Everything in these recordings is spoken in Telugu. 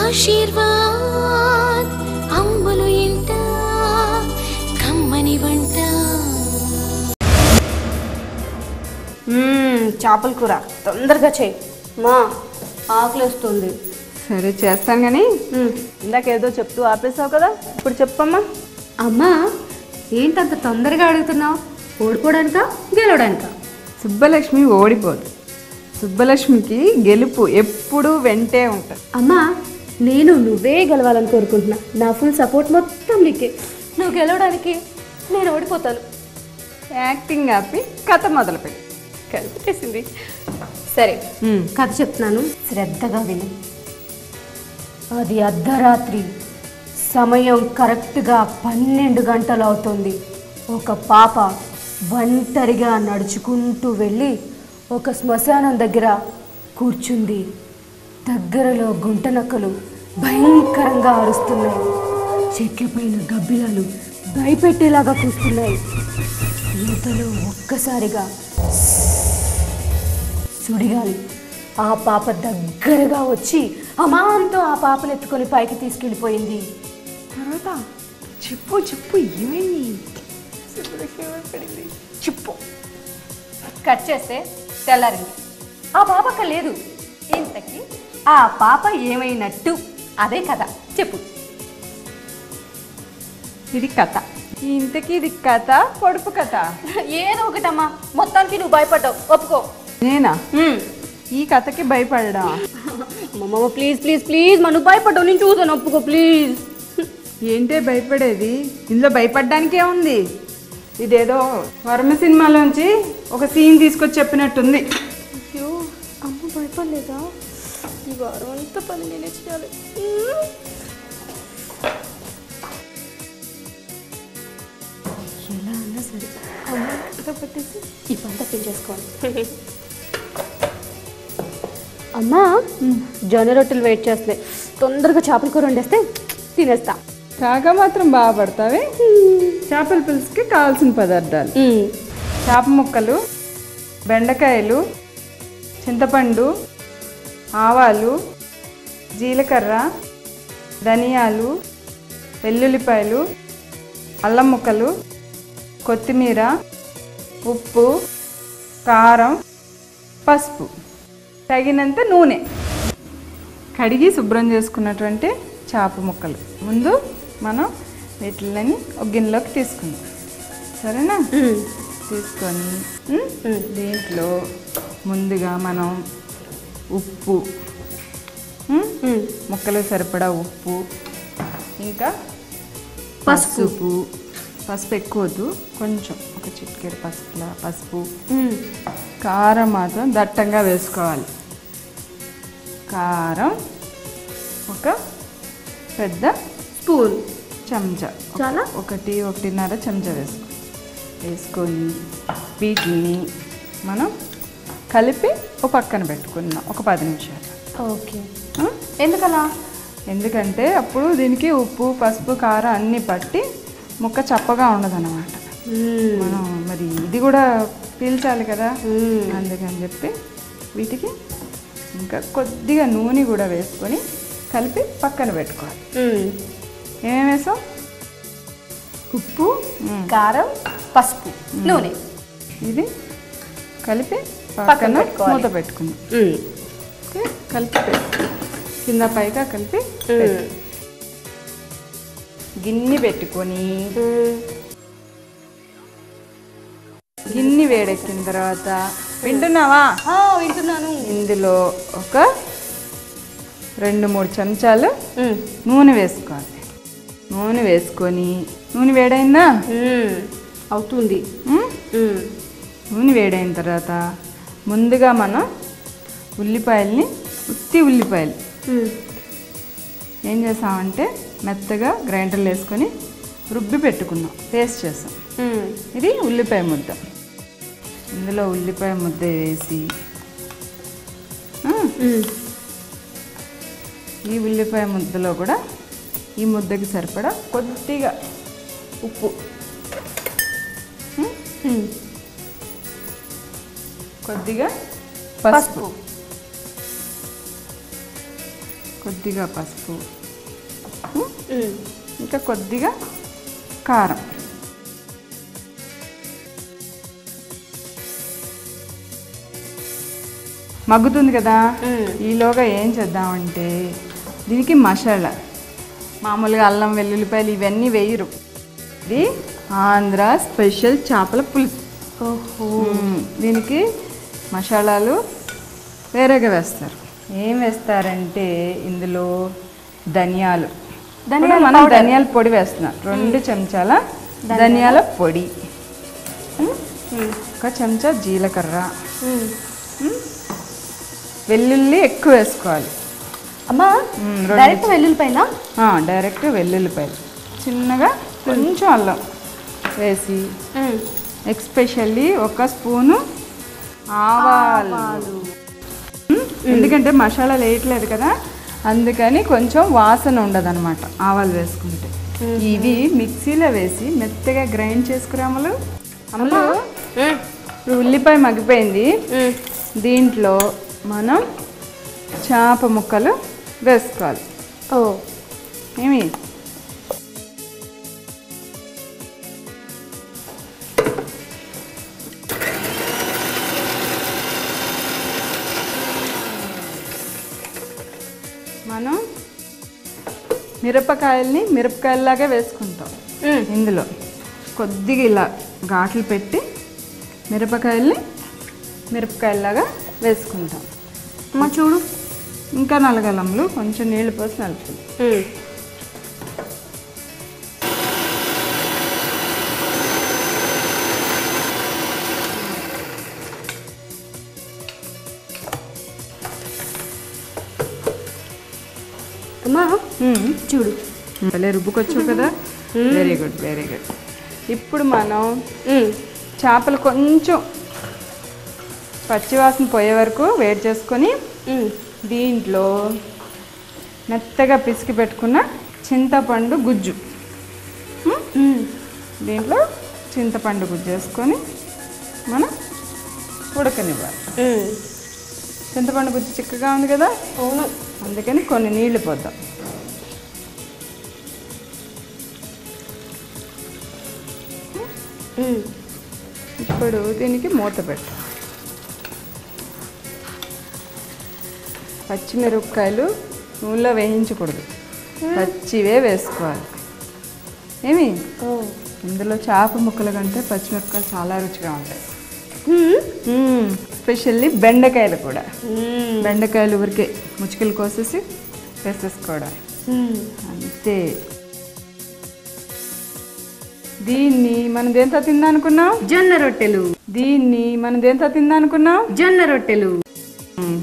ఆశీర్వాద్ అమ్ములు ఇంట కమ్మని వంట. చేపల కూర తొందరగా చేయి, మా ఆకలిస్తుంది. సరే చేస్తాను కానీ ఇందాక ఏదో చెప్తూ ఆపేసావు కదా, ఇప్పుడు చెప్పమ్మా. అమ్మా ఏంటంత తొందరగా అడుగుతున్నావు? ఓడిపోవడానికా గెలవడానికా? సుబ్బలక్ష్మి ఓడిపోదు. సుబ్బలక్ష్మికి గెలుపు ఎప్పుడు వెంటే ఉంటుంది. అమ్మా నేను నువ్వే గెలవాలని కోరుకుంటున్నా. నా ఫుల్ సపోర్ట్ మొత్తం నీకే. నువ్వు గెలవడానికి నేను ఓడిపోతాను. యాక్టింగ్ ఆపి కథ మొదలుపెట్టి. కలిపేసింది. సరే కథ చెప్తున్నాను, శ్రద్ధగా విను. అది అర్ధరాత్రి, సమయం కరెక్ట్గా 12 గంటలు అవుతుంది. ఒక పాప ఒంటరిగా నడుచుకుంటూ వెళ్ళి ఒక శ్మశానం దగ్గర కూర్చుంది. దగ్గరలో గుంటనక్కలు భయంకరంగా అరుస్తున్నాయి. చెట్లపైన గబ్బిలాలు భయపెట్టేలాగా కూస్తున్నాయి. ఇంతలో ఒక్కసారిగా సుడిగాలి ఆ పాప దగ్గరగా వచ్చి అమాంతో ఆ పాపను ఎత్తుకొని పైకి తీసుకెళ్ళిపోయింది. తర్వాత చెప్పు చెప్పు ఏమైంది? చెప్పు. కట్ చేస్తే తెల్లారింది. ఆ పాప అక్కడ లేదు. ఇంతకి ఆ పాప ఏమైనట్టు? అదే కథ, చెప్పు. ఇది కథ. ఇంతకీ ఇది కథ పొడుపు కథ? ఏదో ఒకటమ్మా, మొత్తానికి నువ్వు భయపడ్డావు, ఒప్పుకో. నేనా ఈ కథకి భయపడడా? అమ్మమ్మ ప్లీజ్ ప్లీజ్ ప్లీజ్, నువ్వు భయపడ్డావు, నేను చూసాను, ఒప్పుకో ప్లీజ్. ఏంటే భయపడేది? ఇందులో భయపడ్డానికే ఉంది. ఇదేదో వర్మ సినిమాలోంచి ఒక సీన్ తీసుకొచ్చి చెప్పినట్టుంది. అయ్యో అమ్మ భయపడలేదా? ఈ వారం అంతా పని నేనే చేయాలి. ఎలా అన్నా సరే అమ్మ పట్టేసి ఈ పంట పెంచేసుకోవాలి. అమ్మా జొన్న రొట్టెలు వెయిట్ చేస్తున్నాయి, తొందరగా చేపల కూర వండేస్తే తినేస్తా. కాగా మాత్రం బాగా పడతావే. చేపల పులుసుకి కావాల్సిన పదార్థాలు: చేప ముక్కలు, బెండకాయలు, చింతపండు, ఆవాలు, జీలకర్ర, ధనియాలు, వెల్లుల్లిపాయలు, అల్లం ముక్కలు, కొత్తిమీర, ఉప్పు, కారం, పసుపు, తగినంత నూనె. కడిగి శుభ్రం చేసుకున్నటువంటి చేప ముక్కలు ముందు మనం వీటిని ఒక గిన్నెలోకి తీసుకుందాం. సరేనా? తీసుకొని దీంట్లో ముందుగా మనం ఉప్పు, ముక్కలు సరిపడా ఉప్పు, ఇంకా పసుపు. పసుపు ఎక్కువ వద్దు, కొంచెం ఒక చిటికెడు పసుపు. కారం మాత్రం దట్టంగా వేసుకోవాలి. కారం ఒక పెద్ద స్పూన్, చెంచా, చాలా 1-1.5 చెంచా వేసుకొని వీటిని మనం కలిపి ఒక పక్కన పెట్టుకున్నాం ఒక 10 నిమిషాలు. ఓకే. ఎందుకలా? ఎందుకంటే అప్పుడు దీనికి ఉప్పు, పసుపు, కారం అన్నీ పట్టి ముక్క చప్పగా ఉండదన్నమాట. మనం మరి ఇది కూడా పీల్చాలి కదా, అందుకని చెప్పి వీటికి ఇంకా కొద్దిగా నూనె కూడా వేసుకొని కలిపి పక్కన పెట్టుకోవాలి. ఏమేమి వేసాం? ఉప్పు, కారం, పసుపు, నూనె. ఇది కలిపి పక్కన మూత పెట్టుకుందాం. కలిపి కింద పైగా కలిపి గిన్నె పెట్టుకొని గిన్నె వేడెక్కిన తర్వాత, వింటున్నావా? వింటున్నాను. ఇందులో ఒక 2-3 చెంచాలు నూనె వేసుకోవాలి. నూనె వేసుకొని, నూనె వేడైందా? అవుతుంది. నూనె వేడైన తర్వాత ముందుగా మనం ఉల్లిపాయల్ని, ఉత్తి ఉల్లిపాయలు ఏం చేసామంటే మెత్తగా గ్రైండర్లో వేసుకొని రుబ్బి పెట్టుకున్నాం, పేస్ట్ చేసాం. ఇది ఉల్లిపాయ ముద్ద. ఇందులో ఉల్లిపాయ ముద్ద వేసి ఈ ఉల్లిపాయ ముద్దలో కూడా ఈ ముద్దకి సరిపడా కొద్దిగా ఉప్పు, కొద్దిగా పసుపు, కొద్దిగా పసుపు, ఇంకా కొద్దిగా కారం. మగ్గుతుంది కదా, ఈలోగా ఏం చేద్దామంటే దీనికి మసాలా, మామూలుగా అల్లం వెల్లుల్లిపాయలు ఇవన్నీ వేయరు. ఇది ఆంధ్ర స్పెషల్ చేపల పులుసు. దీనికి మసాలాలు వేరేగా వేస్తారు. ఏం వేస్తారంటే ఇందులో ధనియాలు, మనం ధనియాల పొడి వేస్తున్నాం. 2 చెంచాల ధనియాల పొడి, 1 చెంచా జీలకర్ర, వెల్లుల్లి ఎక్కువ వేసుకోవాలి. అమ్మా డైరెక్ట్ వెల్లుల్లిపాయలా? డైరెక్ట్ వెల్లుల్లిపాయలు, చిన్నగా కొంచెం అల్లం వేసి, ఎక్స్పెషల్లీ 1 స్పూను ఆవాలు. ఎందుకంటే మసాలాలు వేయట్లేదు కదా, అందుకని కొంచెం వాసన ఉండదు అనమాట ఆవాలు వేసుకుంటే. ఇవి మిక్సీలో వేసి మెత్తగా గ్రైండ్ చేసుకురామలు. అమలు ఇప్పుడు ఉల్లిపాయ మగ్గిపోయింది, దీంట్లో మనం చేప ముక్కలు వేసుకోవాలి. ఏమి మనం మిరపకాయల్లాగా వేసుకుంటాం. ఇందులో కొద్దిగా ఇలా ఘాట్లు పెట్టి మిరపకాయల్లాగా వేసుకుంటాం. అమ్మ చూడు, ఇంకా నలగలంలో కొంచెం నీళ్ళు పోసి నలుపుతుంది. అమ్మా చూడు, భలే రుబ్బుకొచ్చు కదా. Very good, very good. ఇప్పుడు మనం చేపలు కొంచెం పచ్చివాసన పోయే వరకు వేడి చేసుకొని దీంట్లో మెత్తగా పిసికి పెట్టుకున్న చింతపండు గుజ్జు, దీంట్లో చింతపండు గుజ్జు వేసుకొని మనం ఉడకనివ్వాలి. చింతపండు గుజ్జు చిక్కగా ఉంది కదా, అవును, అందుకని కొన్ని నీళ్లు పోద్దాం. ఇప్పుడు దీనికి మూత పెట్టు. పచ్చిమిరపకాయలు నూనెలో వేయించకూడదు, పచ్చివే వేసుకోవాలి. ఏమి ఇందులో చేప ముక్కల కంటే పచ్చిమిరపకాయలు చాలా రుచిగా ఉంటాయి. ఎస్పెషల్లీ బెండకాయలు కూడా. బెండకాయలు ఊరికే ముచ్చుకలు కోసేసి వేసేసుకోవడం అంతే. దీన్ని మనం దేంతో తిందనుకున్నాం? జొన్న రొట్టెలు. దీన్ని మనం దేంతో తిందనుకున్నాం? జొన్న రొట్టెలు.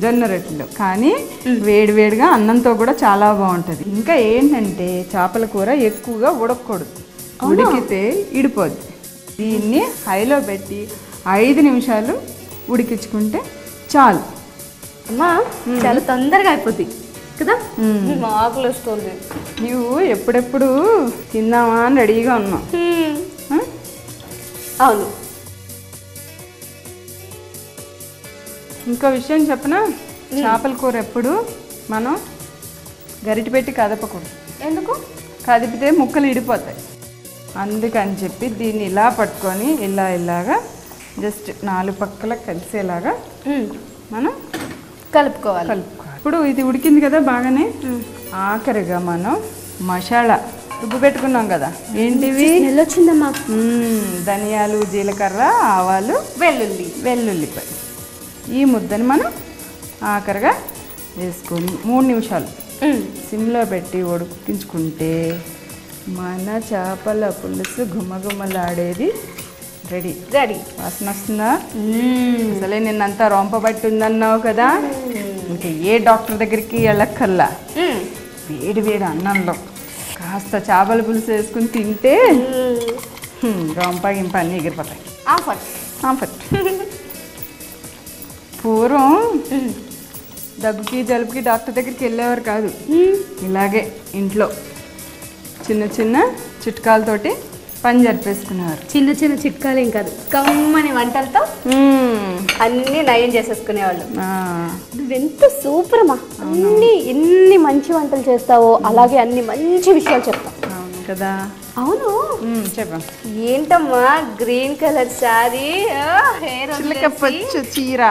జొన్న రొట్టెలు కానీ వేడివేడిగా అన్నంతో కూడా చాలా బాగుంటుంది. ఇంకా ఏంటంటే చేపల కూర ఎక్కువగా ఉడకకూడదు, ఉడికితే ఇడిపోద్ది. దీన్ని హైలో పెట్టి 5 నిమిషాలు ఉడికించుకుంటే చాలు. అమ్మా చాలా తొందరగా అయిపోద్ది కదా, ఆకులు వస్తుంది. నువ్వు ఎప్పుడెప్పుడు తిందామా అని రెడీగా ఉన్నావు. అవును. ఇంకో విషయం చెప్పనా, చేపల కూర ఎప్పుడు మనం గరిటె పెట్టి కదపకూడదు. ఎందుకు? కదిపితే ముక్కలు ఇడిపోతాయి. అందుకని చెప్పి దీన్ని ఇలా పట్టుకొని ఇలాగా జస్ట్ 4 పక్కల కలిసేలాగా మనం కలుపుకోవాలి. ఇప్పుడు ఇది ఉడికింది కదా బాగానే, ఆఖరిగా మనం మసాలా రుబ్బు పెట్టుకున్నాం కదా, ఏంటివి? వచ్చిందమ్మా. ధనియాలు, జీలకర్ర, ఆవాలు, వెల్లుల్లిపాయ. ఈ ముద్దని మనం ఆఖరిగా వేసుకొని 3 నిమిషాలు సిమ్లో పెట్టి ఉడికించుకుంటే మన చేపల పులుసు గుమ్మగుమ్మలాడేది రెడీ. వాసన వస్తుందా? అసలే నిన్నంతా రొంపబట్టి ఉందన్నావు కదా, ఇంకా ఏ డాక్టర్ దగ్గరికి వెళ్ళక్కర్లా. వేడి అన్నంలో కాస్త చేపల పులుసు వేసుకుని తింటే రొంప గింప అన్నీ ఎగిరిపోతాయి. ఆఫట్. పూర్వం దగ్గుకి జలుబుకి డాక్టర్ దగ్గరికి వెళ్ళేవారు కాదు, ఇలాగే ఇంట్లో చిన్న చిన్న చిట్కాలతోటి పని జరిపేసుకునేవారు. చిన్న చిట్కాలేం కాదు, కమ్మని వంటలతో అన్నీ నయం చేసేసుకునేవాళ్ళు. ఆ, నువ్వెంత సూపర్ అమ్మా, ఎన్ని మంచి వంటలు చేస్తావో అలాగే అన్ని మంచి విషయాలు చెప్తావు. అవును కదా. అవును, చెప్పా. ఏంటమ్మా గ్రీన్ కలర్ శారీ, హెయిర్ చిలకపచ్చు చీర.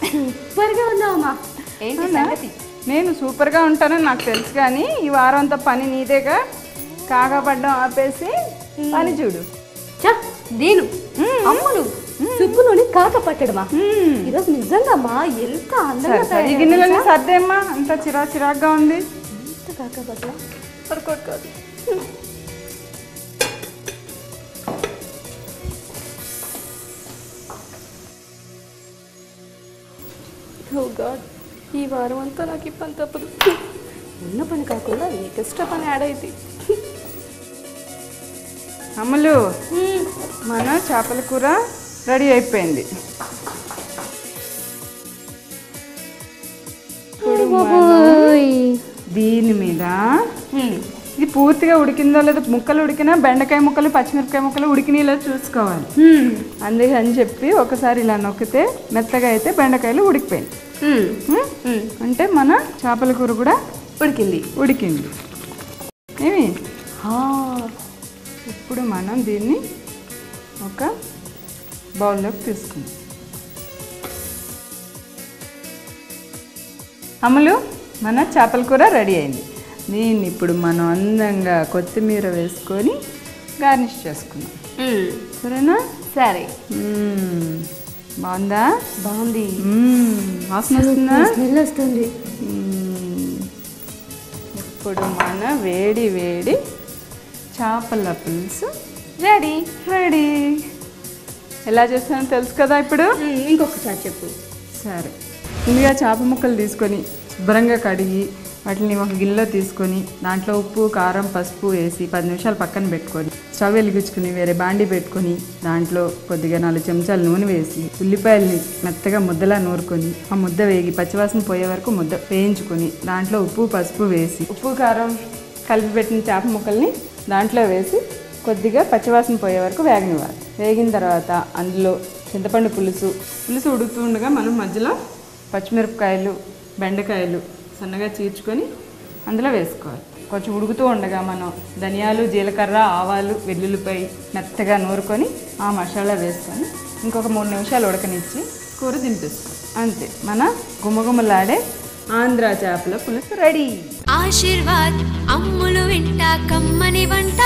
సూపర్గా ఉన్నావమ్మా. ఏంటి సంగతి? నేను సూపర్గా ఉంటానని నాకు తెలుసు, కానీ ఈ వారం అంతా పని నీదేగా. కాకపడ్డం ఆపేసి పని చూడు. నేను అమ్మను సుబ్బులోని కాక పట్టడమా? ఈరోజు నిజంగా అమ్మా ఎంత అందంగా ఈ గిన్నెలన్నీ సర్దేమ్మా, అంత చిరాగ్గా ఉంది. ఎంత కాక పట్టడం పడుకోడు కాదు. ఓ గాడ్, ఈ వారం అంతా నాకు ఈ పని తప్పదు. ఉన్న పని కాకుండా ఎక్స్ట్రా పని యాడ్ అయింది. అమ్ములు, మన చేపల కూర రెడీ అయిపోయింది. ఇప్పుడు దీని మీద ఇది పూర్తిగా ఉడికిందో లేదో, ముక్కలు ఉడికినా బెండకాయ ముక్కలు పచ్చిమిరపకాయ ముక్కలు ఉడికినీలో చూసుకోవాలి. అందుకని చెప్పి ఒకసారి ఇలా నొక్కితే మెత్తగా అయితే బెండకాయలు ఉడికిపోయింది. అంటే మన చేపల కూర కూడా ఉడికింది. ఏమి ఇప్పుడు మనం దీన్ని ఒక బౌల్లోకి తీసుకుందాం. అమ్ములు, మన చేపల కూర రెడీ అయింది. దీన్ని ఇప్పుడు మనం అందంగా కొత్తిమీర వేసుకొని గార్నిష్ చేసుకుందాం. సరేనా? సరే. బాగుందా? బాగుంది. వాసన వస్తుందా? స్మెల్ వస్తుంది. ఇప్పుడు మన వేడి వేడి చేపల పులుసు రెడీ. ఎలా చేస్తానో తెలుసు కదా ఇప్పుడు. ఇంకొకసారి చెప్పు. సరే, ముందుగా చేప ముక్కలు తీసుకొని శుభ్రంగా కడిగి వాటిని ఒక గిన్నెలో తీసుకొని దాంట్లో ఉప్పు కారం పసుపు వేసి 10 నిమిషాలు పక్కన పెట్టుకొని స్టవ్ వెలిగించుకుని వేరే బాండి పెట్టుకొని దాంట్లో కొద్దిగా 4 చెంచాలు నూనె వేసి ఉల్లిపాయలని మెత్తగా ముద్దలా నూరుకొని ఆ ముద్ద వేగి పచ్చివాసన పోయే వరకు ముద్ద వేయించుకొని దాంట్లో ఉప్పు పసుపు వేసి ఉప్పు కారం కలిపి పెట్టిన చేప ముక్కల్ని దాంట్లో వేసి కొద్దిగా పచ్చివాసన పోయే వరకు వేగనివ్వాలి. వేగిన తర్వాత అందులో చింతపండు పులుసు ఉడుకుతూ ఉండగా మనం మధ్యలో పచ్చిమిరపకాయలు బెండకాయలు సన్నగా చీల్చుకొని అందులో వేసుకోవాలి. కొంచెం ఉడుకుతూ ఉండగా మనం ధనియాలు జీలకర్ర ఆవాలు వెల్లుల్లిపాయ మెత్తగా నూరుకొని ఆ మసాలా వేసుకొని ఇంకొక 3 నిమిషాలు ఉడకనిచ్చి కూర దింపేసుకోవాలి. అంతే, మన గుమగుమలాడే ఆంధ్ర చేపల పులుసు రెడీ. ఆశీర్వాద్ అమ్ములు వింట కమ్మని వంట.